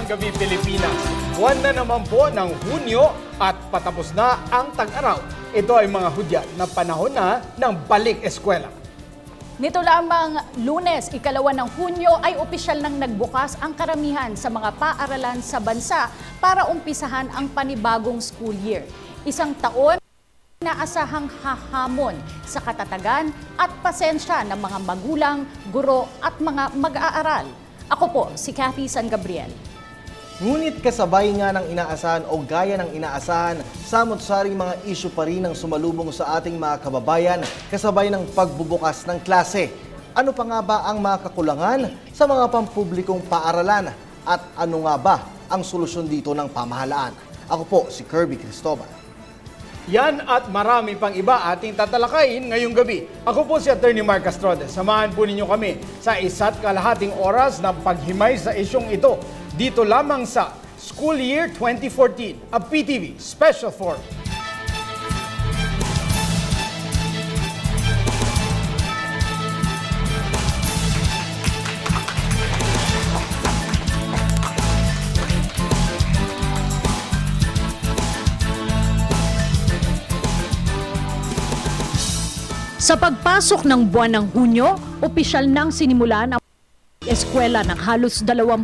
Magandang gabi, Pilipinas. Buwan na naman po ng Hunyo at patapos na ang tag-araw. Ito ay mga hudyat na panahon na ng balik eskwela. Nito lamang Lunes, 2 ng Hunyo ay opisyal nang nagbukas ang karamihan sa mga paaralan sa bansa para umpisahan ang panibagong school year. Isang taon na asahang hahamon sa katatagan at pasensya ng mga magulang, guro at mga mag-aaral. Ako po, si Cathy San Gabriel. Ngunit kasabay nga ng inaasahan o gaya ng inaasahan, samot-saring mga isyu pa rin ang sumalubong sa ating mga kababayan kasabay ng pagbubukas ng klase. Ano pa nga ba ang mga kakulangan sa mga pampublikong paaralan? At ano nga ba ang solusyon dito ng pamahalaan? Ako po si Kirby Cristobal. Yan at marami pang iba ating tatalakayin ngayong gabi. Ako po si Attorney Mark Castrodes. Samahan po ninyo kami sa 1.5 oras na paghimay sa isyong ito. Dito lamang sa School Year 2014, a PTV Special Forum. Sa pagpasok ng buwan ng Hunyo, opisyal nang sinimulan ang eskwela ng halos 21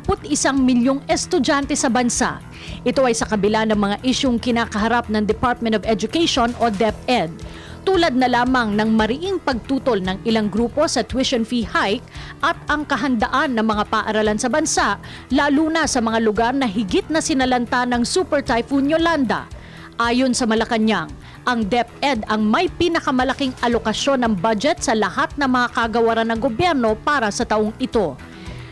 milyong estudyante sa bansa. Ito ay sa kabila ng mga isyong kinakaharap ng Department of Education o DepEd. Tulad na lamang ng mariing pagtutol ng ilang grupo sa tuition fee hike at ang kahandaan ng mga paaralan sa bansa, lalo na sa mga lugar na higit na sinalanta ng Super Typhoon Yolanda. Ayon sa Malacanang, ang DepEd ang may pinakamalaking alokasyon ng budget sa lahat ng mga kagawaran ng gobyerno para sa taong ito.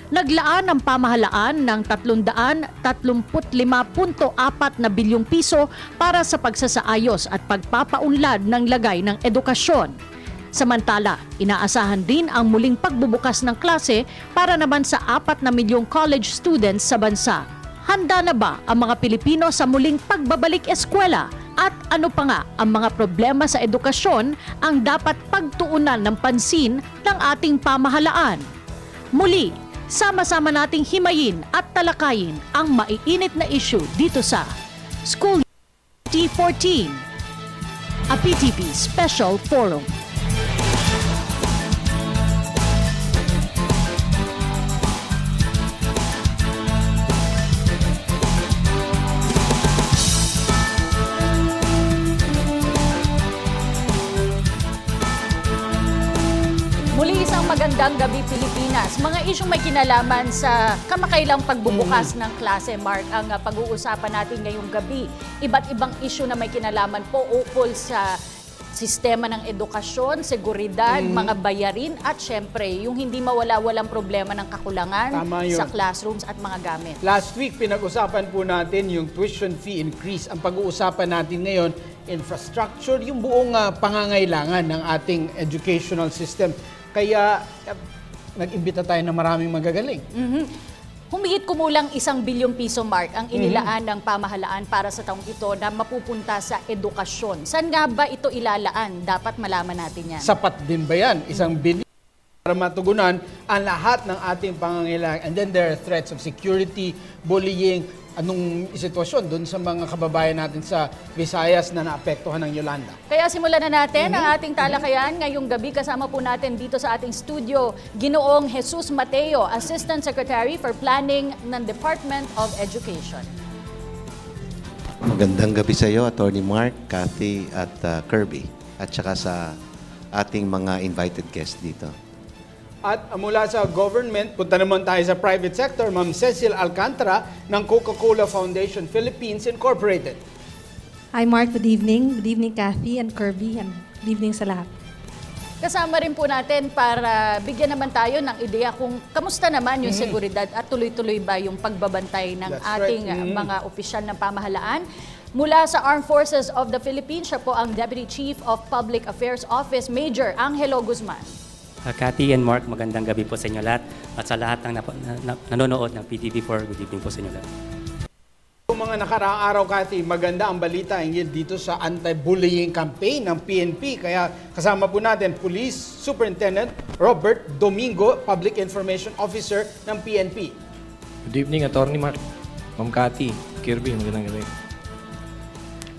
Naglaan ang pamahalaan ng 335.4 na bilyong piso para sa pagsasaayos at pagpapaunlad ng lagay ng edukasyon. Samantala, inaasahan din ang muling pagbubukas ng klase para naman sa 4 na milyong college students sa bansa. Handa na ba ang mga Pilipino sa muling pagbabalik eskwela? At ano pa nga ang mga problema sa edukasyon ang dapat pagtuunan ng pansin ng ating pamahalaan? Muli, sama-sama nating himayin at talakayin ang maiinit na issue dito sa School Year 2014, a PTV Special Forum. Muli isang magandang gabi, Pilipinas. Mga isyong may kinalaman sa kamakailang pagbubukas ng klase, Mark, ang pag-uusapan natin ngayong gabi. Iba't ibang isyu na may kinalaman po ukol sa sistema ng edukasyon, seguridad, mga bayarin at syempre yung hindi mawala-walang problema ng kakulangan sa classrooms at mga gamit. Last week, pinag-usapan po natin yung tuition fee increase. Ang pag-uusapan natin ngayon, infrastructure, yung buong pangangailangan ng ating educational system. Kaya nag-imbita tayo ng maraming magagaling. Humigit kumulang 1 bilyong piso, Mark, ang inilaan ng pamahalaan para sa taong ito na mapupunta sa edukasyon. Saan nga ba ito ilalaan? Dapat malaman natin yan. Sapat din ba yan? 1 bilyon para matugunan ang lahat ng ating pangangailangan. And then there are threats of security, bullying, anong sitwasyon doon sa mga kababayan natin sa Visayas na naapektuhan ng Yolanda. Kaya simulan na natin ang ating talakayan ngayong gabi. Kasama po natin dito sa ating studio, Ginoong Jesus Mateo, Assistant Secretary for Planning ng Department of Education. Magandang gabi sa iyo, Attorney Mark, Cathy at Kirby, at saka sa ating mga invited guests dito. At mula sa government, punta naman tayo sa private sector, Ma'am Cecil Alcantara ng Coca-Cola Foundation Philippines Incorporated. Hi Mark, good evening. Good evening Cathy and Kirby, and good evening sa lahat. Kasama rin po natin para bigyan naman tayo ng ideya kung kamusta naman yung seguridad at tuloy-tuloy ba yung pagbabantay ng ating mga opisyal ng pamahalaan. Mula sa Armed Forces of the Philippines, siya po ang Deputy Chief of Public Affairs Office, Major Angelo Guzman. Cathy and Mark, magandang gabi po sa inyo lahat at sa lahat ng nanonood ng PTV4, good evening po sa inyo lahat. Mga nakaraang araw, Cathy, maganda ang balita hinggil dito sa anti-bullying campaign ng PNP. Kaya kasama po natin Police Superintendent Robert Domingo, Public Information Officer ng PNP. Good evening, Attorney Mark. Ma'am Cathy, Kirby, magandang gabi.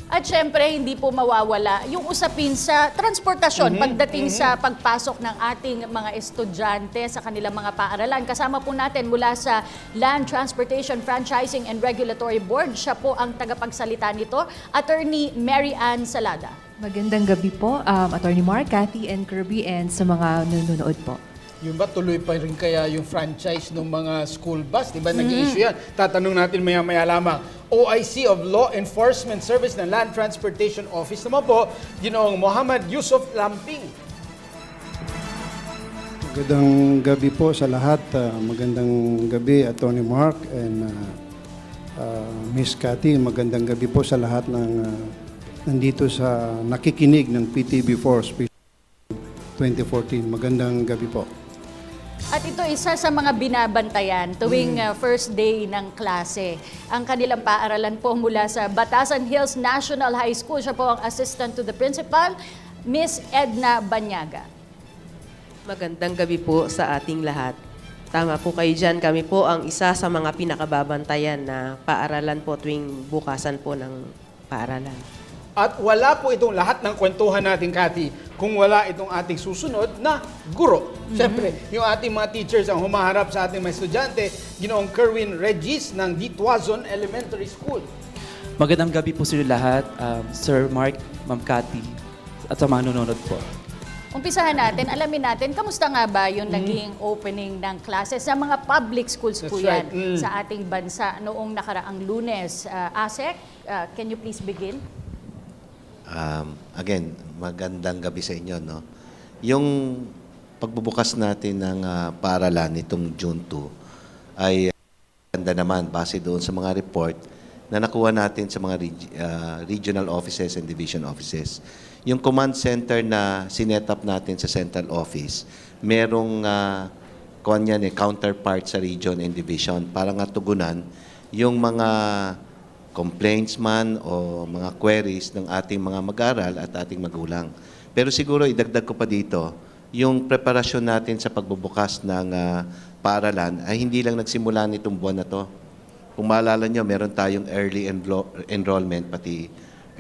At syempre, hindi po mawawala yung usapin sa transportasyon pagdating sa pagpasok ng ating mga estudyante sa kanilang mga paaralan. Kasama po natin mula sa Land Transportation Franchising and Regulatory Board. Siya po ang tagapagsalita nito, Attorney Mary Ann Salada. Magandang gabi po, Attorney Mark, Cathy, and Kirby, and sa mga nanonood po. Yung ba tuloy pa rin kaya yung franchise ng mga school bus? Di ba nag-i-issue yan? Tatanong natin maya-maya lamang. OIC of Law Enforcement Service ng Land Transportation Office naman po, Ginoong Muhammad Yusuf Lamping. Magandang gabi po sa lahat. Magandang gabi, Attorney Mark and Miss Cathy. Magandang gabi po sa lahat ng nandito sa nakikinig ng PTV4 Special 2014. Magandang gabi po. At ito isa sa mga binabantayan tuwing first day ng klase. Ang kanilang paaralan po mula sa Batasan Hills National High School. Siya po ang assistant to the principal, Miss Edna Banyaga. Magandang gabi po sa ating lahat. Tama po kayo dyan. Kami po ang isa sa mga pinakababantayan na paaralan po tuwing bukasan po ng paaralan. At wala po itong lahat ng kwentuhan natin, Cathy, kung wala itong ating susunod na guro. Siyempre, yung ating mga teachers ang humaharap sa ating mga estudyante, Ginoong Kerwin Regis ng Dituazon Elementary School. Magandang gabi po sa inyo lahat, Sir Mark, Ma'am Cathy, at sa mga nanonood po. Umpisahan natin, alamin natin, kamusta nga ba yung naging opening ng classes sa mga public schools po That's yan right. sa ating bansa noong nakaraang Lunes? ASEC, can you please begin? Again, magandang gabi sa inyo. No? Yung pagbubukas natin ng paaralan nitong June 2 ay ganda naman base doon sa mga report na nakuha natin sa mga regional offices and division offices. Yung command center na sinet up natin sa central office, merong counterpart sa region and division para nga tugunan yung mga complaints man o mga queries ng ating mga mag-aaral at ating magulang. Pero siguro idagdag ko pa dito, yung preparasyon natin sa pagbubukas ng paaralan ay hindi lang nagsimula nitong buwan na to. Kung maalala nyo, meron tayong early enrollment pati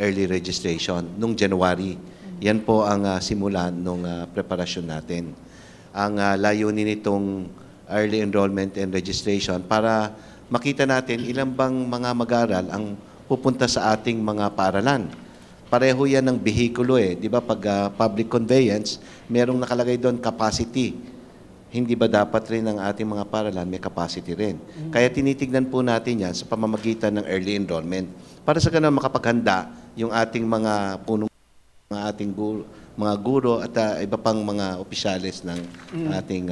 early registration nung January. Yan po ang simulan ng preparasyon natin. Ang layunin nitong early enrollment and registration para makita natin ilang bang mga mag-aaral ang pupunta sa ating mga paaralan. Pareho yan ng behikulo eh. Di ba pag public conveyance, merong nakalagay doon capacity. Hindi ba dapat rin ang ating mga paaralan may capacity rin? Kaya tinitignan po natin yan sa pamamagitan ng early enrollment. Para sa ganun makapaghanda yung ating mga punong mga ating mga guro at iba pang mga opisyales ng ating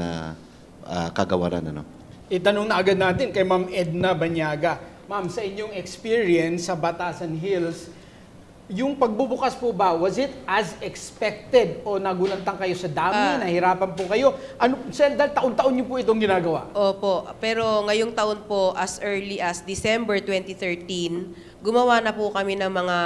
kagawaran. Ano? Itanong na agad natin kay Ma'am Edna Banyaga. Ma'am, sa inyong experience sa Batasan Hills, yung pagbubukas po ba, was it as expected o nagulantang kayo sa dami, nahirapan po kayo? Dahil taon-taon niyo po itong ginagawa? Opo, pero ngayong taon po, as early as December 2013, gumawa na po kami ng mga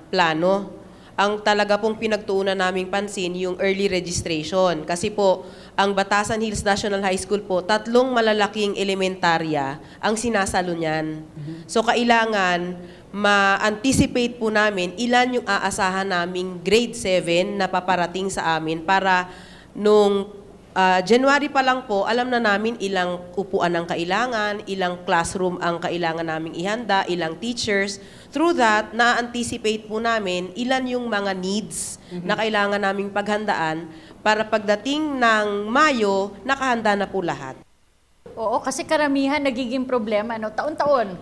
plano. Ang talaga pong pinagtuunan naming pansin, yung early registration. Kasi po, ang Batasan Hills National High School po, 3 malalaking elementarya ang sinasalo niyan. So, kailangan ma-anticipate po namin ilan yung aasahan naming grade 7 na paparating sa amin para nung January pa lang po, alam na namin ilang upuan ang kailangan, ilang classroom ang kailangan naming ihanda, ilang teachers. Through that, na-anticipate po namin ilan yung mga needs na kailangan naming paghandaan para pagdating ng Mayo, nakahanda na po lahat. Oo, kasi karamihan nagiging problema, no? Taon-taon.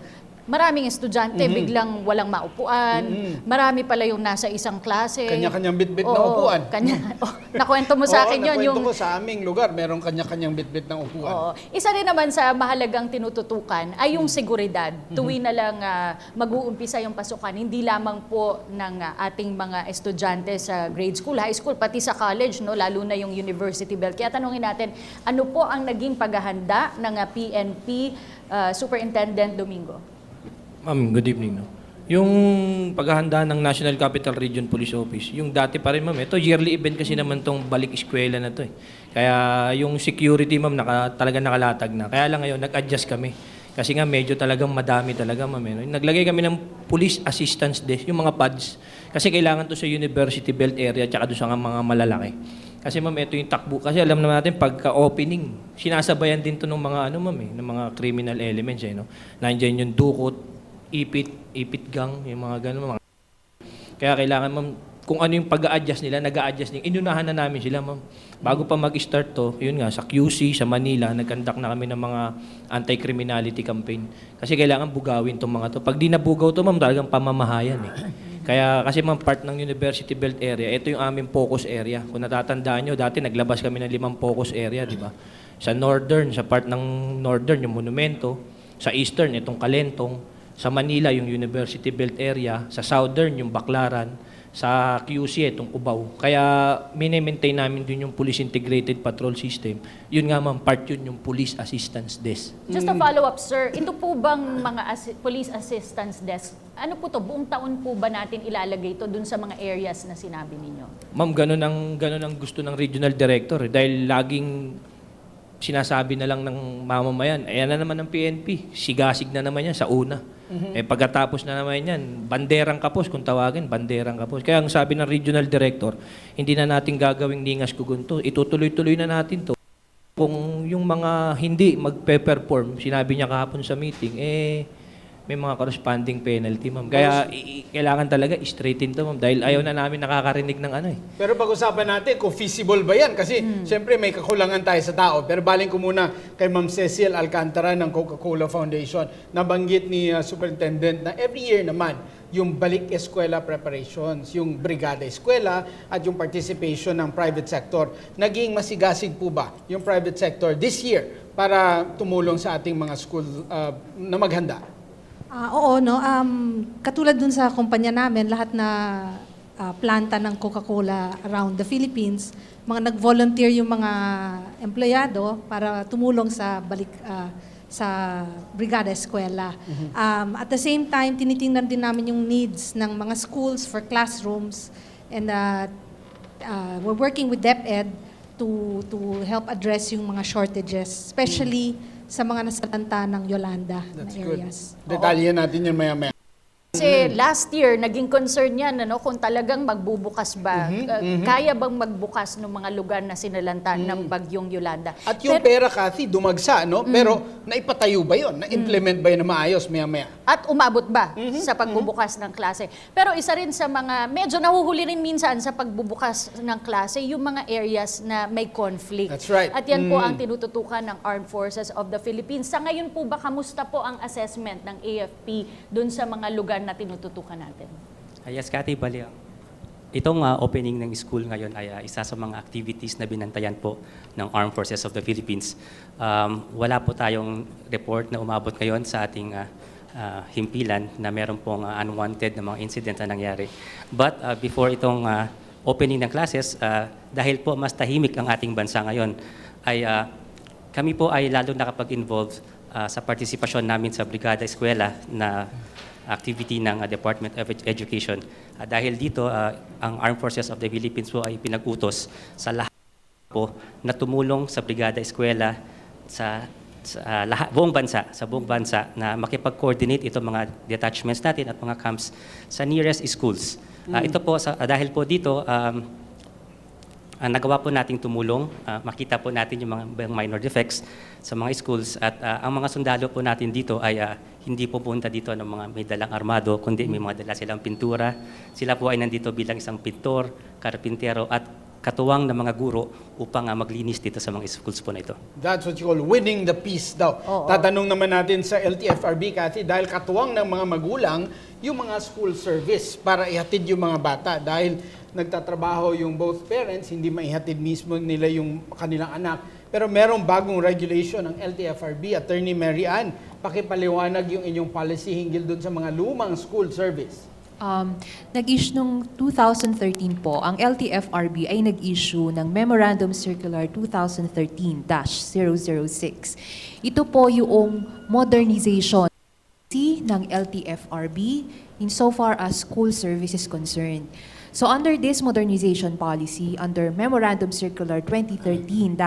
Maraming estudyante, biglang walang maupuan. Marami pala yung nasa isang klase. Kanya-kanyang bitbit na upuan. Nakwento mo sa akin yun. Nakwento ko sa aming lugar, meron kanya-kanyang bitbit ng upuan. Oo. Isa rin naman sa mahalagang tinututukan ay yung seguridad. Tuwi na lang mag-uumpisa yung pasukan, hindi lamang po ng ating mga estudyante sa grade school, high school, pati sa college, no? Lalo na yung university belt. Kaya tanungin natin, ano po ang naging paghahanda ng PNP Superintendent Domingo? Ma'am, good evening. No? Yung paghahanda ng National Capital Region Police Office, yung dati pa rin, ma'am, ito yearly event kasi naman tong balik eskwela na to. Eh. Kaya yung security, ma'am, talaga nakalatag na. Kaya lang ngayon, nag-adjust kami. Kasi nga medyo talagang madami talaga, ma'am. Naglagay kami ng police assistance desk, yung mga pads. Kasi kailangan to sa University Belt area tsaka doon sa mga malalaki. Kasi ma'am, ito yung takbo. Kasi alam naman natin, pagka-opening, sinasabayan din to ng mga, ng mga criminal elements, no? Nandiyan yung dukot, ipit gang, yung mga ganun. Kaya kailangan, ma'am, kung ano yung pag-a-adjust nila, nag-a-adjust nila. Inunahan na namin sila, ma'am. Bago pa mag-start to, yun nga, sa QC, sa Manila, nag-conduct na kami ng mga anti-criminality campaign. Kasi kailangan bugawin tong mga to. Pag di nabugaw to, ma'am, talagang pamamahayan eh. Kaya kasi ma'am, part ng University Belt area, ito yung aming focus area. Kung natatandaan nyo, dati naglabas kami ng 5 focus area, di ba? Sa northern, sa part ng northern, yung Monumento. Sa eastern, itong Kalentong. Sa Manila, yung University Belt area. Sa southern, yung Baclaran. Sa QC, itong Cubao. Kaya mini-maintain namin din yung Police Integrated Patrol System. Yun nga ma'am, part yun yung Police Assistance Desk. Just a follow-up, sir. Ito po bang mga police assistance desk, ano po to? Buong taon po ba natin ilalagay ito dun sa mga areas na sinabi ninyo? Ma'am, ganun ang gusto ng regional director. Dahil laging sinasabi na lang ng mamamayan, ayan na naman ng PNP, sigasig na naman yan sa una. Pagkatapos na naman yan, banderang kapos, kung tawagin, banderang kapos. Kaya ang sabi ng regional director, hindi na natin gagawing ningas kugunto, itutuloy-tuloy na natin to. Kung yung mga hindi magpe-perform, sinabi niya kahapon sa meeting, may mga corresponding penalty, ma'am. Kaya kailangan talaga straighten to, ma'am. Dahil ayaw na namin nakakarinig ng ano eh. Pero pag-usapan natin kung feasible ba yan. Kasi siyempre may kakulangan tayo sa tao. Pero baling ko muna kay Ma'am Cecil Alcantara ng Coca-Cola Foundation. Nabanggit ni Superintendent na every year naman yung balik eskwela preparations, yung brigada eskwela at yung participation ng private sector. Naging masigasig po ba yung private sector this year para tumulong sa ating mga school na maghanda? Oo, no. Katulad dun sa kumpanya namin, lahat na planta ng Coca-Cola around the Philippines, mga nag-volunteer yung mga empleyado para tumulong sa sa brigada eskwela. At the same time, tinitingnan din namin yung needs ng mga schools for classrooms, and we're working with DepEd to help address yung mga shortages, especially sa mga nasalanta ng Yolanda na areas. Detalye natin yun maya-maya. Kasi last year, naging concern yan, kung talagang magbubukas ba, kaya bang magbukas ng mga lugar na sinalanta ng bagyong Yolanda. At yung pera, Kathy, dumagsa, no? Pero naipatayo ba yun? Na-implement ba yun na maayos maya-maya? At umabot ba sa pagbubukas ng klase? Pero isa rin sa mga, medyo nahuhuli rin minsan sa pagbubukas ng klase, yung mga areas na may conflict. That's right. At yan po ang tinututukan ng Armed Forces of the Philippines. Sa ngayon po ba, kamusta po ang assessment ng AFP dun sa mga lugar na tinututukan natin? Yes, Cathy, bali. Itong opening ng school ngayon ay isa sa mga activities na binantayan po ng Armed Forces of the Philippines. Wala po tayong report na umabot ngayon sa ating himpilan na meron pong unwanted na mga incident na nangyari. But before itong opening ng classes, dahil po mas tahimik ang ating bansa ngayon, ay kami po ay lalo nakapag-involve sa partisipasyon namin sa Brigada Eskwela na activity ng Department of Education. Dahil dito, ang Armed Forces of the Philippines po ay pinag-utos sa lahat po na tumulong sa Brigada Eskwela sa buong bansa na makipag-coordinate itong mga detachments natin at mga camps sa nearest schools. Ito po, dahil po dito, nagawa po nating tumulong, makita po natin yung mga minor defects sa mga schools at ang mga sundalo po natin dito ay hindi po punta dito ng mga may dalang armado, kundi may mga dala silang pintura. Sila po ay nandito bilang isang pintor, karpintero at katuwang ng mga guro upang maglinis dito sa mga schools po na ito. That's what you call winning the peace daw. Tatanong naman natin sa LTFRB, Kathy, dahil katuwang ng mga magulang yung mga school service para ihatid yung mga bata. Dahil nagtatrabaho yung both parents, hindi maihatid mismo nila yung kanilang anak. Pero merong bagong regulation ng LTFRB. Attorney Mary Ann, pakipaliwanag yung inyong policy hinggil dun sa mga lumang school service. Nag-issue noong 2013 po, ang LTFRB ay nag-issue ng Memorandum Circular 2013-006. Ito po yung modernization ng LTFRB insofar as school service is concerned. So under this modernization policy, under Memorandum Circular 2013-006,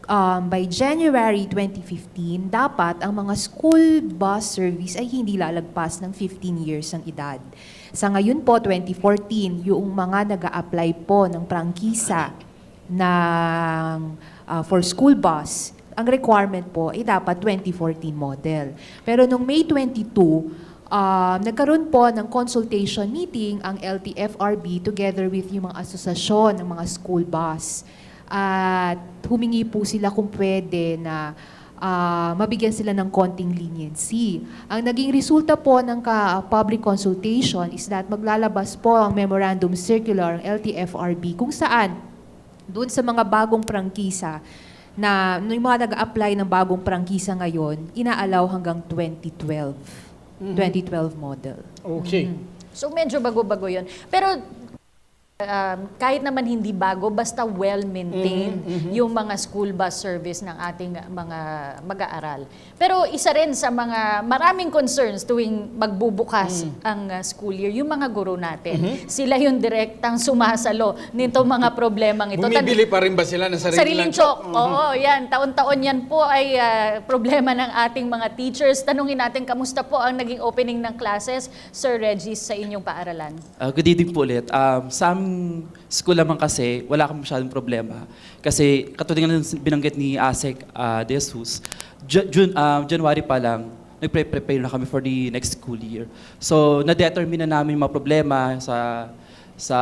by January 2015, dapat ang mga school bus service ay hindi lalagpas ng 15 years ng edad. Sa ngayon po, 2014, yung mga nag-a-apply po ng prangkisa ng, for school bus, ang requirement po ay dapat 2014 model. Pero nung May 22, nagkaroon po ng consultation meeting ang LTFRB together with yung mga asosasyon ng mga school bus. At humingi po sila kung pwede na mabigyan sila ng konting leniency. Ang naging resulta po ng public consultation is that maglalabas po ang memorandum circular ng LTFRB kung saan doon sa mga bagong prangkisa na yung mga nag-a-apply ng bagong prangkisa ngayon, inaalaw hanggang 2012. 2012 model. Okay. So medyo bago-bago yun. Pero kahit naman hindi bago, basta well-maintained yung mga school bus service ng ating mga mag-aaral. Pero isa rin sa mga maraming concerns tuwing magbubukas ang school year, yung mga guro natin. Sila yung direktang sumasalo nito mga problemang ito. Bumibili pa rin ba sila ng Sariling chok. Oo, yan. Taon-taon yan po ay problema ng ating mga teachers. Tanungin natin, kamusta po ang naging opening ng classes, Sir Regis, sa inyong paaralan? Good evening po ulit. Sa aming school naman kasi, wala kang masyadong problema. Kasi katulad nga ng binanggit ni Asek De Jesus, January pa lang, nagpre-prepare na kami for the next school year. So, na-determine na namin yung mga problema sa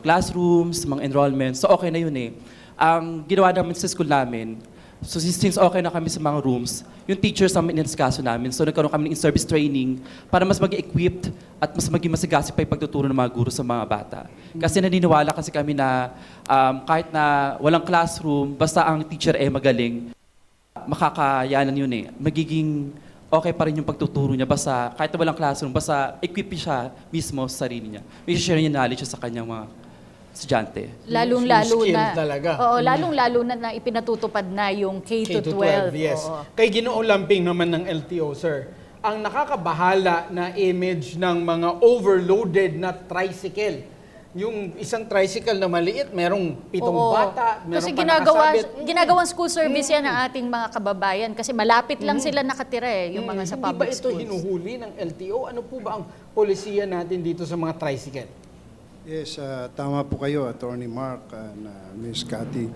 classrooms, mga enrollment. So, okay na yun eh. Ang ginawa namin sa school namin, so since okay na kami sa mga rooms, yung teachers namin inaskaso namin. So nagkaroon kami ng in-service training para mas maging equipped at mas maging masigasig pa yung pagtuturo ng mga guro sa mga bata. Kasi naniniwala kasi kami na kahit na walang classroom, basta ang teacher magaling, makakayanan yun eh. Magiging okay pa rin yung pagtuturo niya. Basta kahit na walang classroom, basta equip siya mismo sa sarili niya. May share niya knowledge sa kanyang mga estudyante. Lalong-lalo Skill na. talaga. Oo, lalong-lalo na ipinatutupad na yung K-12. Yes. Oo. Kay Ginoong Lamping naman ng LTO, sir, ang nakakabahala na image ng mga overloaded na tricycle. Yung isang tricycle na maliit, merong 7 Oo. bata, meron Kasi pa nakasabit. ginagawang school service yan ng ating mga kababayan kasi malapit lang sila nakatira yung mga sa Hindi ba public ito schools. hinuhuli ng LTO? Ano po ba ang polisiya natin dito sa mga tricycle? Yes, tama po kayo, Attorney Mark and Ms. Cathy.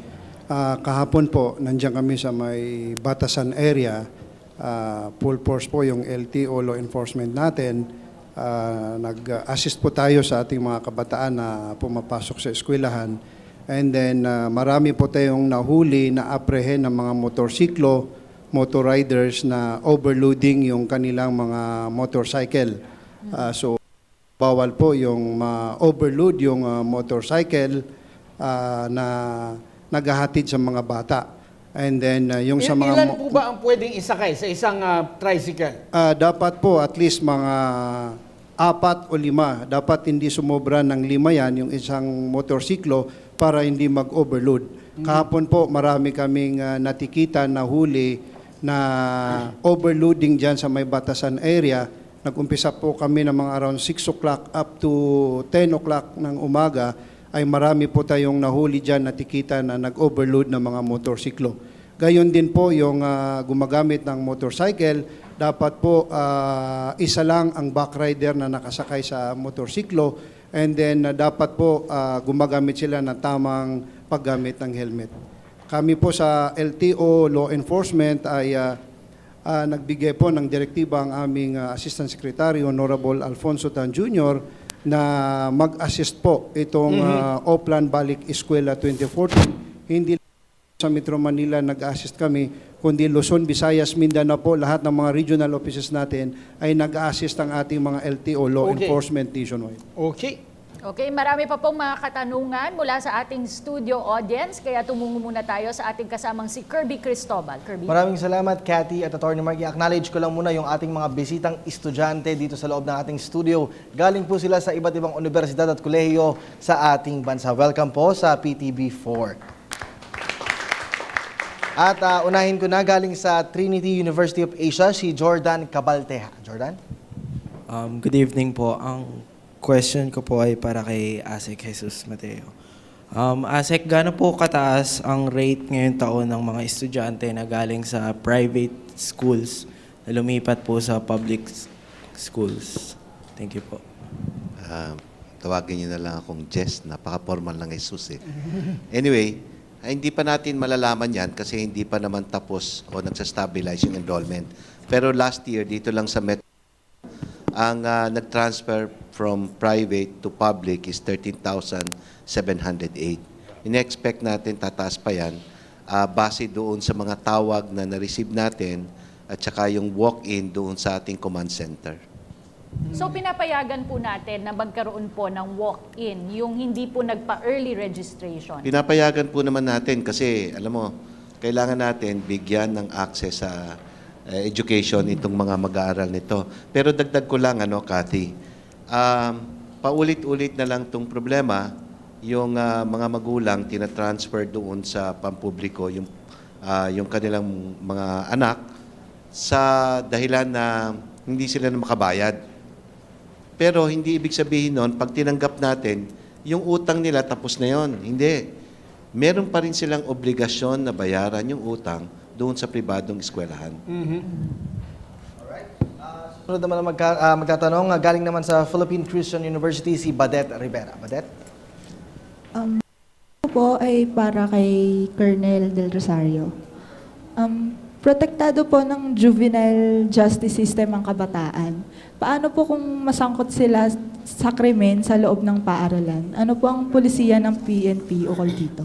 Kahapon po, nandiyan kami sa may Batasan area. Full force po yung LTO law enforcement natin. Nag-assist po tayo sa ating mga kabataan na pumapasok sa eskwelahan. And then, marami po tayong nahuli na apprehend ng mga motorsiklo, motor riders na overloading yung kanilang mga motorcycle. So, bawal po yung ma-overload yung motorcycle na naghahatid sa mga bata. And then yung sa mga Ilan po ba ang pwedeng isakay sa isang tricycle? dapat po at least mga 4 o 5. Dapat hindi sumobra ng 5 yan yung isang motorsiklo para hindi mag-overload. Kahapon po marami kaming natikitan na huli na overloading dyan sa may Batasan area. Nag-umpisa po kami ng mga around 6 o'clock up to 10 o'clock ng umaga ay marami po tayong nahuli dyan natikita na nag-overload ng mga motorsiklo. Gayon din po yung gumagamit ng motorcycle, dapat po isa lang ang backrider na nakasakay sa motorsiklo and then dapat po gumagamit sila ng tamang paggamit ng helmet. Kami po sa LTO Law Enforcement ay nagbigay po ng direktiba ang aming Assistant Secretary, Honorable Alfonso Tan Jr., na mag-assist po itong Oplan Balik Eskwela 2014. Hindi sa Metro Manila nag-assist kami, kundi Luzon, Visayas, Mindanao po, lahat ng mga regional offices natin ay nag-assist ang ating mga LTO Law Enforcement nationwide. Okay. Okay, marami pa pong mga katanungan mula sa ating studio audience, kaya tumungo muna tayo sa ating kasamang si Kirby Cristobal. Kirby. Maraming salamat, Cathy at Attorney Mark. I-acknowledge ko lang muna yung ating mga bisitang estudyante dito sa loob ng ating studio. Galing po sila sa iba't ibang universidad at kolehiyo sa ating bansa. Welcome po sa PTB4. At unahin ko na galing sa Trinity University of Asia, si Jordan Cabalteja. Jordan? Good evening po. Ang question ko po ay para kay Asek Jesus Mateo. Asek, gaano po kataas ang rate ngayon taon ng mga estudyante na galing sa private schools na lumipat po sa public schools? Thank you po. Tawagin niyo na lang akong Jess, napaka-formal ng Jesus eh. Anyway, hindi pa natin malalaman yan kasi hindi pa naman tapos o nagsa-stabilize yung enrollment. Pero last year, dito lang sa Metro, ang nag-transfer from private to public is 13,708. Ine-expect natin tataas pa yan base doon sa mga tawag na na-receive natin at saka yung walk-in doon sa ating command center. So pinapayagan po natin na magkaroon po ng walk-in, yung hindi po nagpa-early registration. Pinapayagan po naman natin kasi, alam mo, kailangan natin bigyan ng access sa education itong mga mag-aaral nito. Pero dagdag ko lang, Cathy, paulit-ulit na lang itong problema, yung mga magulang tinatransfer doon sa pampubliko, yung kanilang mga anak, sa dahilan na hindi sila na makabayad. Pero hindi ibig sabihin nun, pag tinanggap natin, yung utang nila tapos na yon. Hindi. Meron pa rin silang obligasyon na bayaran yung utang doon sa pribadong eskwelahan. Sunod naman na magtatanong, galing naman sa Philippine Christian University, si Badet Rivera. Badet? Po ay para kay Colonel Del Rosario. Protektado po ng juvenile justice system ang kabataan. Paano po kung masangkot sila sa krimen sa loob ng paaralan? Ano po ang polisiya ng PNP ukol dito?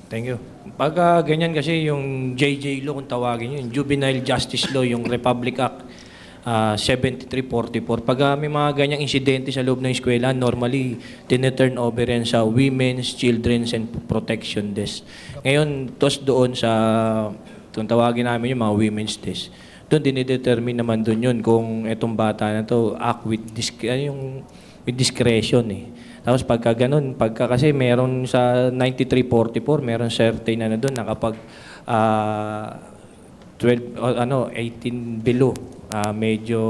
Thank you. Pag ganyan kasi yung JJ law, kung tawagin yun, Juvenile Justice Law, yung Republic Act 7344. Pag may mga ganyang insidente sa loob ng eskwela, normally, tine-turn over yan sa Women's, Children's, and Protection Desk. Ngayon, doon sa, kung tawagin namin yung mga Women's Desk, doon dinidetermine naman doon yun kung itong bata na to act with discretion eh. Tapos pagka ganun, kasi meron sa 9344, meron certain na doon na kapag 18 below, medyo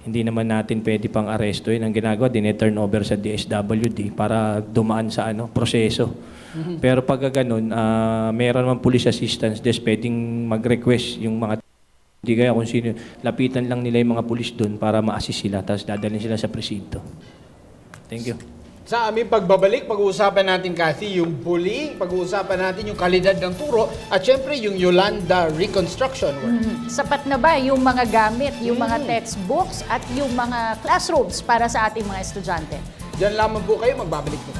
hindi naman natin pwede pang aresto yun. Ang ginagawa, dine-turn over sa DSWD para dumaan sa proseso. Pero pag ganun, meron naman police assistance desk, pwedeng mag-request yung mga hindi kaya kung sino, lapitan lang nila yung mga pulis doon para ma-assist sila, tapos dadalhin sila sa presinto. Thank you. Sa aming pagbabalik, pag-uusapan natin, Cathy, yung bullying, pag-uusapan natin yung kalidad ng turo, at syempre yung Yolanda reconstruction work. Sapat na ba yung mga gamit, yung mga textbooks at yung mga classrooms para sa ating mga estudyante? Diyan lamang po kayo, magbabalik po.